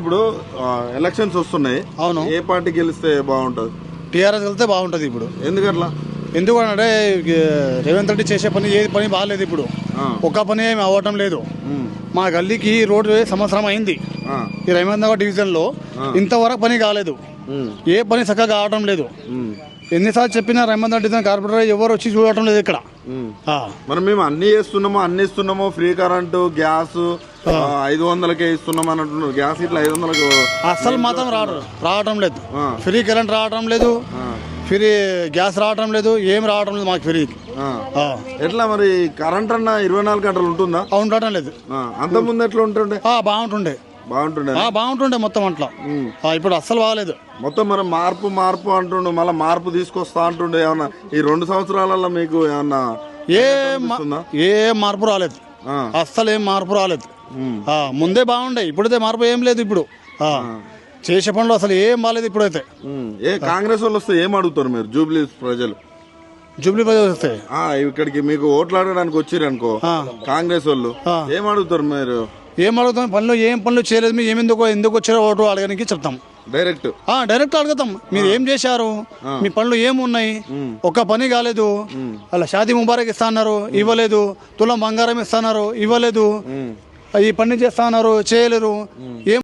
ఇప్పుడు ఎలక్షన్స్ వస్తున్నాయి. అవును. ఏ పార్టీ గెలిస్తే బాగుంటది? టీఆర్ఎస్ వెళ్తే బాగుంటది. ఇప్పుడు ఎందుకట్లా? ఎందుకంటే రేవంత్ రెడ్డి చేసే పని ఏ పని బాగాలేదు. ఇప్పుడు ఒక్క పని ఏమి అవ్వటం లేదు. మా గల్లీకి రోడ్డు సంవత్సరం అయింది. ఈ రేవంత్ నగర్ డివిజన్ లో ఇంతవరకు పని కాలేదు. ఏ పని చక్కగా కావటం లేదు. ఎన్నిసార్లు చెప్పినా రేవంత్ రెడ్డి కార్పొరేటర్ ఎవరు వచ్చి చూడటం లేదు ఇక్కడ. మరి మేము అన్ని ఇస్తున్నామో ఫ్రీ కరెంటు, గ్యాస్ 500కే ఇస్తున్నాం అని అంటున్నారు. గ్యాస్ ఇట్లా 500కు అస్సలు మాత్రం రావటం లేదు. ఫ్రీ కరెంట్ రావటం లేదు, ఫ్రీ గ్యాస్ రావటం లేదు, ఏం రావటం లేదు మాకు ఫ్రీ. ఎట్లా మరి కరెంట్ అన్న 24 గంటలు ఉంటుందా? ఉండటం లేదు. అంత ముందు ఎట్లా ఉంటుండే? బాగుంటుండే మొత్తం అట్లా. ఇప్పుడు అస్సలు బాగాలేదు మొత్తం. మరి మార్పు అంటుండే, మళ్ళీ మార్పు తీసుకొస్తా అంటుండే. ఏమన్నా ఈ 2 సంవత్సరాలలో మీకు ఏమన్నా ఏ మార్పు రాలేదు? అస్సలు ఏం మార్పు రాలేదు. ముందే బాగుండే, ఇప్పుడైతే మార్పు ఏం లేదు. ఇప్పుడు చేసే పనులు అసలు ఏం బాగాలేదు ఇప్పుడైతే. ఏ కాంగ్రెస్ వాళ్ళు వస్తే ఏం అడుగుతారు మీరు? జూబ్లీ ప్రజలు వస్తే ఇక్కడికి మీకు ఓట్లు అడగడానికి వచ్చిర్రు అనుకో, కాంగ్రెస్ వాళ్ళు ఏం అడుగుతారు? మీరు ఏం అడుగుతాం? ఏం పనులు చేయలేదు, మీరు ఎందుకు వచ్చారో ఓటు అడగడానికి చెప్తాం. డైరెక్ట్ అడుగుతాం. మీరు ఏం చేశారు, మీ పనులు ఏమున్నాయి, ఒక్క పని కాలేదు. అలా షాదీ ముబారక్ ఇస్తా అన్నారు, ఇవ్వలేదు. తులం బంగారం ఇస్తా అన్నారు, ఇవ్వలేదు. ఈ పని చేస్తా అన్నారు, చేయలేరు. ఏం